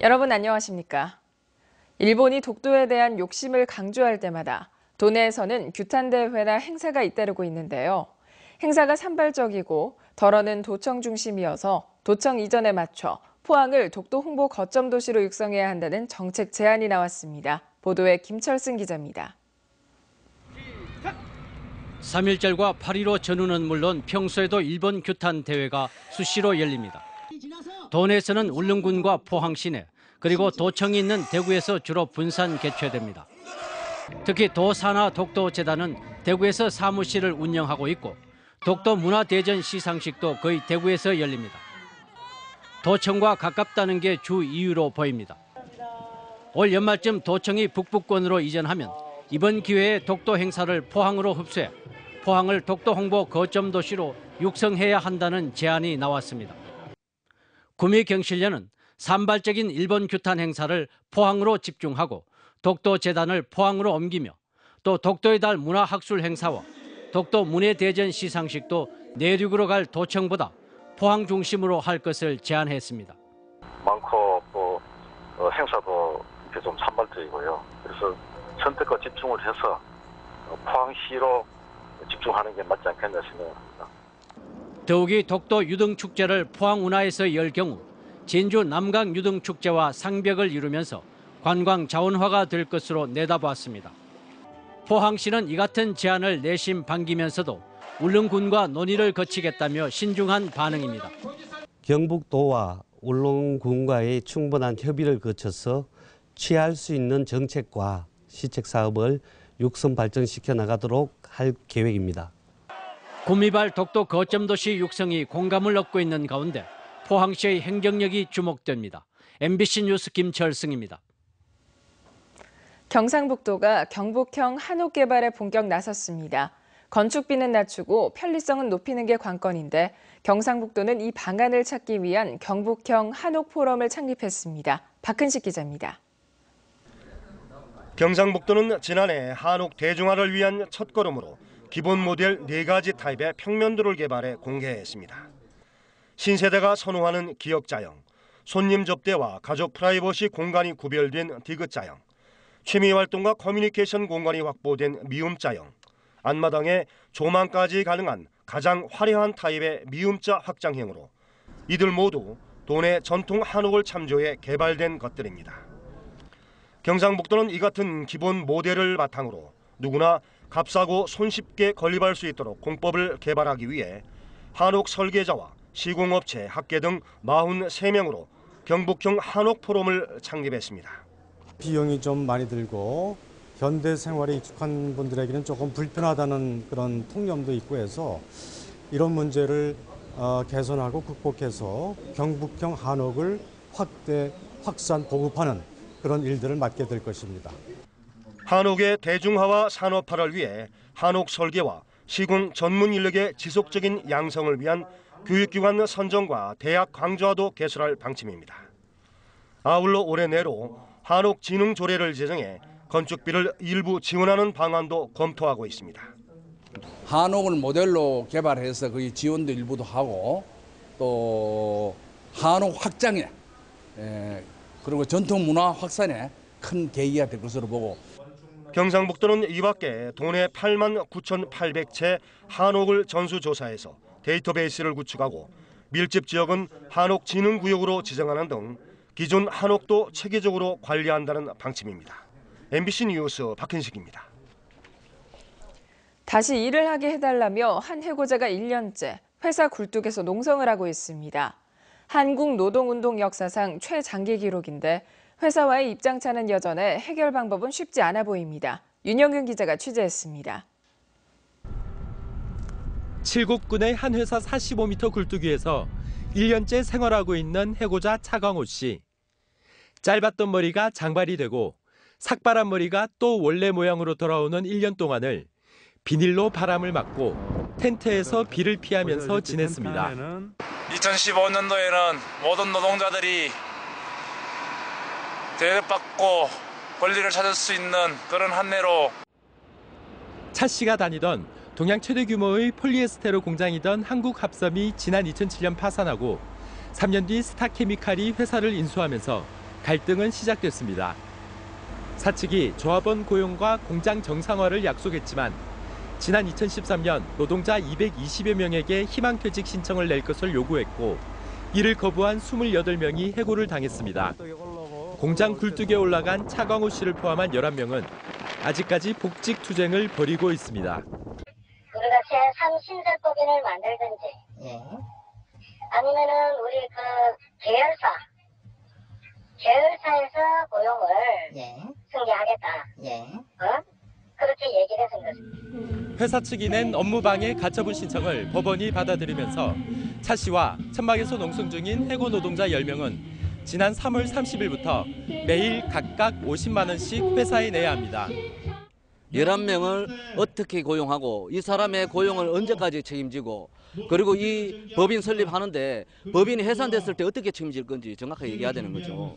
여러분 안녕하십니까? 일본이 독도에 대한 욕심을 강조할 때마다 도내에서는 규탄 대회나 행사가 잇따르고 있는데요. 행사가 산발적이고 덜어는 도청 중심이어서 도청 이전에 맞춰 포항을 독도 홍보 거점 도시로 육성해야 한다는 정책 제안이 나왔습니다. 보도에 김철승 기자입니다. 3.1절과 8.15 전후는 물론 평소에도 일본 규탄 대회가 수시로 열립니다. 도내에서는 울릉군과 포항 시내, 그리고 도청이 있는 대구에서 주로 분산 개최됩니다. 특히 도산하 독도재단은 대구에서 사무실을 운영하고 있고 독도 문화대전 시상식도 거의 대구에서 열립니다. 도청과 가깝다는 게 주 이유로 보입니다. 올 연말쯤 도청이 북부권으로 이전하면 이번 기회에 독도 행사를 포항으로 흡수해 포항을 독도 홍보 거점 도시로 육성해야 한다는 제안이 나왔습니다. 구미경실련은 산발적인 일본 규탄 행사를 포항으로 집중하고 독도재단을 포항으로 옮기며 또 독도의 달 문화학술 행사와 독도 문예대전 시상식도 내륙으로 갈 도청보다 포항 중심으로 할 것을 제안했습니다. 많고 또 행사도 좀 산발적이고요. 그래서 선택과 집중을 해서 포항시로 집중하는 게 맞지 않겠나 생각합니다. 더욱이 독도 유등축제를 포항 운하에서 열 경우 진주 남강 유등축제와 상벽을 이루면서 관광 자원화가 될 것으로 내다보았습니다. 포항시는 이 같은 제안을 내심 반기면서도 울릉군과 논의를 거치겠다며 신중한 반응입니다. 경북도와 울릉군과의 충분한 협의를 거쳐서 취할 수 있는 정책과 시책 사업을 육성 발전시켜 나가도록 할 계획입니다. 구미발 독도 거점 도시 육성이 공감을 얻고 있는 가운데 포항시의 행정력이 주목됩니다. MBC 뉴스 김철승입니다. 경상북도가 경북형 한옥 개발에 본격 나섰습니다. 건축비는 낮추고 편리성은 높이는 게 관건인데 경상북도는 이 방안을 찾기 위한 경북형 한옥 포럼을 창립했습니다. 박근식 기자입니다. 경상북도는 지난해 한옥 대중화를 위한 첫걸음으로 기본 모델 4가지 타입의 평면도를 개발해 공개했습니다. 신세대가 선호하는 기역자형, 손님 접대와 가족 프라이버시 공간이 구별된 디귿자형, 취미활동과 커뮤니케이션 공간이 확보된 미음자형, 앞마당에 조망까지 가능한 가장 화려한 타입의 미음자 확장형으로 이들 모두 도내 전통 한옥을 참조해 개발된 것들입니다. 경상북도는 이 같은 기본 모델을 바탕으로 누구나 값싸고 손쉽게 건립할 수 있도록 공법을 개발하기 위해 한옥 설계자와 시공업체, 학계 등 43명으로 경북형 한옥 포럼을 창립했습니다. 비용이 좀 많이 들고 현대 생활에 익숙한 분들에게는 조금 불편하다는 그런 통념도 있고 해서 이런 문제를 개선하고 극복해서 경북형 한옥을 확산, 보급하는 그런 일들을 맡게 될 것입니다. 한옥의 대중화와 산업화를 위해 한옥 설계와 시공 전문 인력의 지속적인 양성을 위한 교육기관 선정과 대학 강좌도 개설할 방침입니다. 아울러 올해 내로 한옥 진흥 조례를 제정해 건축비를 일부 지원하는 방안도 검토하고 있습니다. 한옥을 모델로 개발해서 거의 지원도 일부도 하고 또 한옥 확장에 그리고 전통 문화 확산에 큰 계기가 될 것으로 보고 경상북도는 이 밖에 도내 89,800채 한옥을 전수조사해서 데이터베이스를 구축하고 밀집 지역은 한옥 진흥구역으로 지정하는 등 기존 한옥도 체계적으로 관리한다는 방침입니다. MBC 뉴스 박현식입니다. 다시 일을 하게 해달라며 한 해고자가 1년째 회사 굴뚝에서 농성을 하고 있습니다. 한국노동운동 역사상 최장기 기록인데 회사와의 입장차는 여전해 해결 방법은 쉽지 않아 보입니다. 윤영균 기자가 취재했습니다. 칠곡군의 한 회사 45m 굴뚝위에서 1년째 생활하고 있는 해고자 차광호 씨. 짧았던 머리가 장발이 되고 삭발한 머리가 또 원래 모양으로 돌아오는 1년 동안을 비닐로 바람을 막고 텐트에서 비를 피하면서 지냈습니다. 2015년도에는 모든 노동자들이 대접받고 권리를 찾을 수 있는 그런 한 해로 차 씨가 다니던 동양 최대 규모의 폴리에스테로 공장이던 한국합섬이 지난 2007년 파산하고 3년 뒤 스타케미칼이 회사를 인수하면서 갈등은 시작됐습니다. 사측이 조합원 고용과 공장 정상화를 약속했지만 지난 2013년 노동자 220여 명에게 희망퇴직 신청을 낼 것을 요구했고 이를 거부한 28명이 해고를 당했습니다. 공장 굴뚝에 올라간 차광호 씨를 포함한 11명은 아직까지 복직 투쟁을 벌이고 있습니다. 우리가 제3 신설법인을 만들든지 아니면은 우리 계열사에서 고용을 승계하겠다. 그렇게 얘기를 했습니다. 회사 측이 낸 업무방해 가처분 신청을 법원이 받아들이면서 차 씨와 천막에서 농성 중인 해고 노동자 10명은 지난 3월 30일부터 매일 각각 50만 원씩 회사에 내야 합니다. 11명을 어떻게 고용하고 이 사람의 고용을 언제까지 책임지고 그리고 이 법인 설립하는데 법인이 해산됐을 때 어떻게 책임질 건지 정확하게 얘기해야 되는 거죠.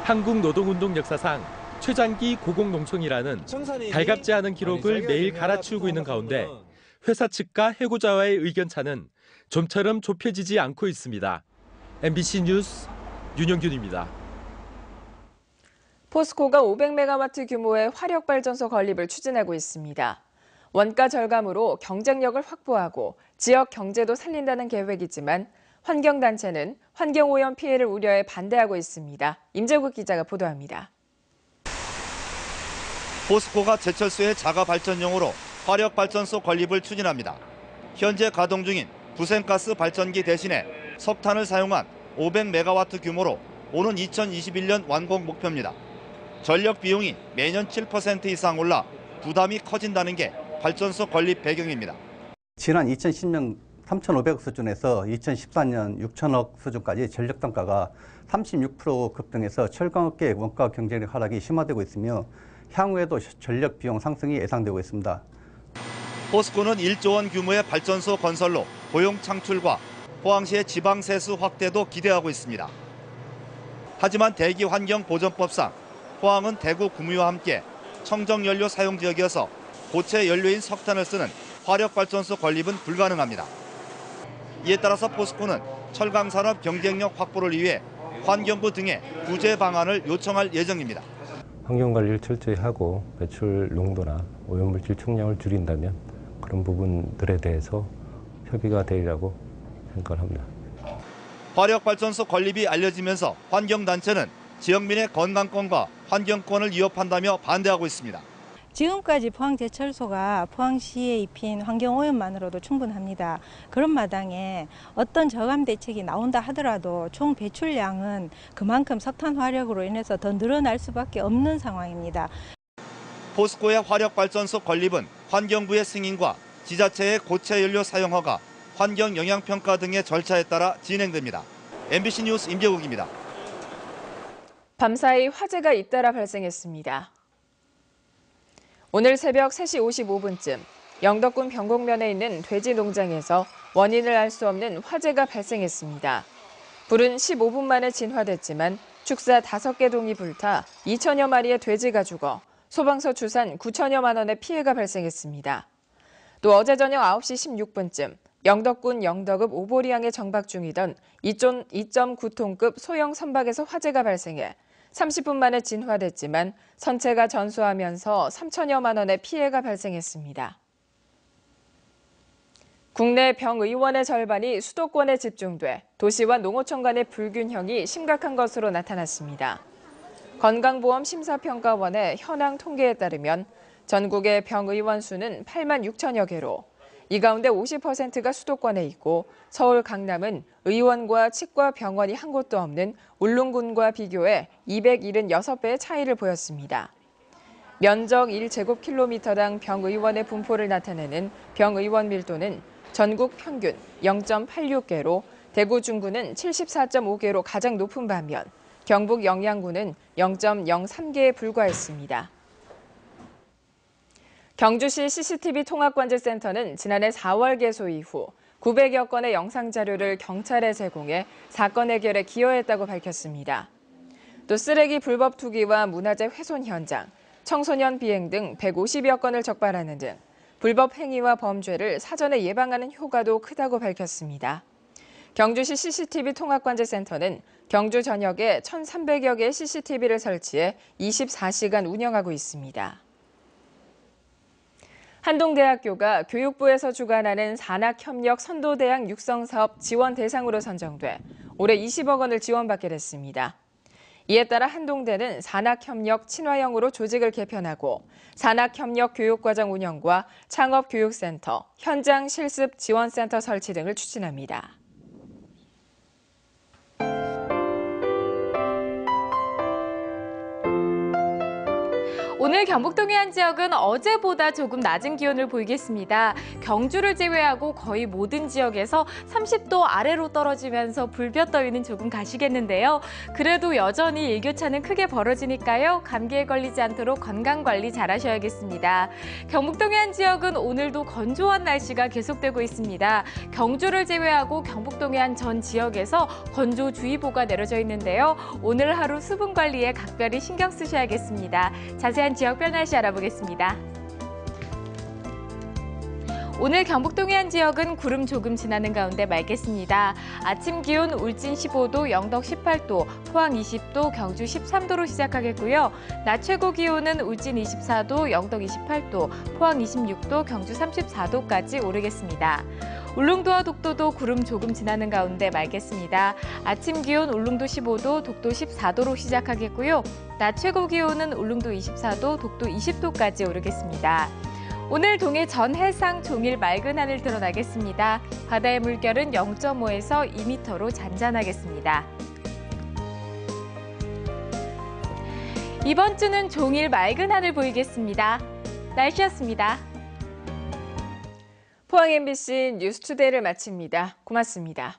한국 노동운동 역사상 최장기 고공농성이라는 달갑지 않은 기록을 매일 갈아치우고 있는 가운데 회사 측과 해고자와의 의견차는 좀처럼 좁혀지지 않고 있습니다. MBC 뉴스 윤영균입니다. 포스코가 500메가와트 규모의 화력발전소 건립을 추진하고 있습니다. 원가 절감으로 경쟁력을 확보하고 지역 경제도 살린다는 계획이지만 환경단체는 환경오염 피해를 우려해 반대하고 있습니다. 임재국 기자가 보도합니다. 포스코가 제철소의 자가 발전용으로 화력발전소 건립을 추진합니다. 현재 가동 중인 부생가스 발전기 대신에 석탄을 사용한 500메가와트 규모로 오는 2021년 완공 목표입니다. 전력 비용이 매년 7% 이상 올라 부담이 커진다는 게 발전소 건립 배경입니다. 지난 2010년 3,500억 수준에서 2014년 6천억 수준까지 전력 단가가 36% 급등해서 철강업계의 원가 경쟁력 하락이 심화되고 있으며 향후에도 전력 비용 상승이 예상되고 있습니다. 포스코는 1조 원 규모의 발전소 건설로 고용 창출과 포항시의 지방 세수 확대도 기대하고 있습니다. 하지만 대기환경보전법상 포항은 대구 구미와 함께 청정연료 사용 지역이어서 고체 연료인 석탄을 쓰는 화력발전소 건립은 불가능합니다. 이에 따라서 포스코는 철강산업 경쟁력 확보를 위해 환경부 등의 구제 방안을 요청할 예정입니다. 환경관리를 철저히 하고 배출 농도나 오염물질 총량을 줄인다면 그런 부분들에 대해서 협의가 되리라고 생각합니다. 화력발전소 건립이 알려지면서 환경단체는 지역민의 건강권과 환경권을 위협한다며 반대하고 있습니다. 지금까지 포항제철소가 포항시에 입힌 환경오염만으로도 충분합니다. 그런 마당에 어떤 저감 대책이 나온다 하더라도 총 배출량은 그만큼 석탄 화력으로 인해서 더 늘어날 수밖에 없는 상황입니다. 포스코의 화력발전소 건립은 환경부의 승인과 지자체의 고체 연료 사용 허가, 환경 영향평가 등의 절차에 따라 진행됩니다. MBC 뉴스 임재국입니다. 밤사이 화재가 잇따라 발생했습니다. 오늘 새벽 3시 55분쯤 영덕군 병곡면에 있는 돼지 농장에서 원인을 알 수 없는 화재가 발생했습니다. 불은 15분 만에 진화됐지만 축사 5개 동이 불타 2천여 마리의 돼지가 죽어 소방서 추산 9천여만 원의 피해가 발생했습니다. 또 어제 저녁 9시 16분쯤 영덕군 영덕읍 오보리항에 정박 중이던 2.9톤급 소형 선박에서 화재가 발생해 30분 만에 진화됐지만 선체가 전수하면서 3천여만 원의 피해가 발생했습니다. 국내 병의원의 절반이 수도권에 집중돼 도시와 농어촌 간의 불균형이 심각한 것으로 나타났습니다. 건강보험심사평가원의 현황 통계에 따르면 전국의 병의원 수는 8만 6천여 개로 이 가운데 50%가 수도권에 있고 서울, 강남은 의원과 치과 병원이 한 곳도 없는 울릉군과 비교해 276배의 차이를 보였습니다. 면적 1제곱킬로미터당 병의원의 분포를 나타내는 병의원 밀도는 전국 평균 0.86개로 대구 중구는 74.5개로 가장 높은 반면 경북 영양군은 0.03개에 불과했습니다. 경주시 CCTV 통합관제센터는 지난해 4월 개소 이후 900여 건의 영상 자료를 경찰에 제공해 사건 해결에 기여했다고 밝혔습니다. 또 쓰레기 불법 투기와 문화재 훼손 현장, 청소년 비행 등 150여 건을 적발하는 등 불법 행위와 범죄를 사전에 예방하는 효과도 크다고 밝혔습니다. 경주시 CCTV 통합관제센터는 경주 전역에 1,300여 개의 CCTV를 설치해 24시간 운영하고 있습니다. 한동대학교가 교육부에서 주관하는 산학협력 선도대학 육성사업 지원 대상으로 선정돼 올해 20억 원을 지원받게 됐습니다. 이에 따라 한동대는 산학협력 친화형으로 조직을 개편하고 산학협력 교육과정 운영과 창업교육센터, 현장 실습 지원센터 설치 등을 추진합니다. 오늘 경북 동해안 지역은 어제보다 조금 낮은 기온을 보이겠습니다. 경주를 제외하고 거의 모든 지역에서 30도 아래로 떨어지면서 불볕더위는 조금 가시겠는데요. 그래도 여전히 일교차는 크게 벌어지니까요. 감기에 걸리지 않도록 건강관리 잘하셔야겠습니다. 경북 동해안 지역은 오늘도 건조한 날씨가 계속되고 있습니다. 경주를 제외하고 경북 동해안 전 지역에서 건조주의보가 내려져 있는데요. 오늘 하루 수분 관리에 각별히 신경 쓰셔야겠습니다. 자세한 지역별 날씨 알아보겠습니다. 오늘 경북 동해안 지역은 구름 조금 지나는 가운데 맑겠습니다. 아침 기온 울진 15도, 영덕 18도, 포항 20도, 경주 13도로 시작하겠고요. 낮 최고 기온은 울진 24도, 영덕 28도, 포항 26도, 경주 34도까지 오르겠습니다. 울릉도와 독도도 구름 조금 지나는 가운데 맑겠습니다. 아침 기온 울릉도 15도, 독도 14도로 시작하겠고요. 낮 최고 기온은 울릉도 24도, 독도 20도까지 오르겠습니다. 오늘 동해 전 해상 종일 맑은 하늘 드러나겠습니다. 바다의 물결은 0.5에서 2m로 잔잔하겠습니다. 이번 주는 종일 맑은 하늘 보이겠습니다. 날씨였습니다. 포항 MBC 뉴스투데이를 마칩니다. 고맙습니다.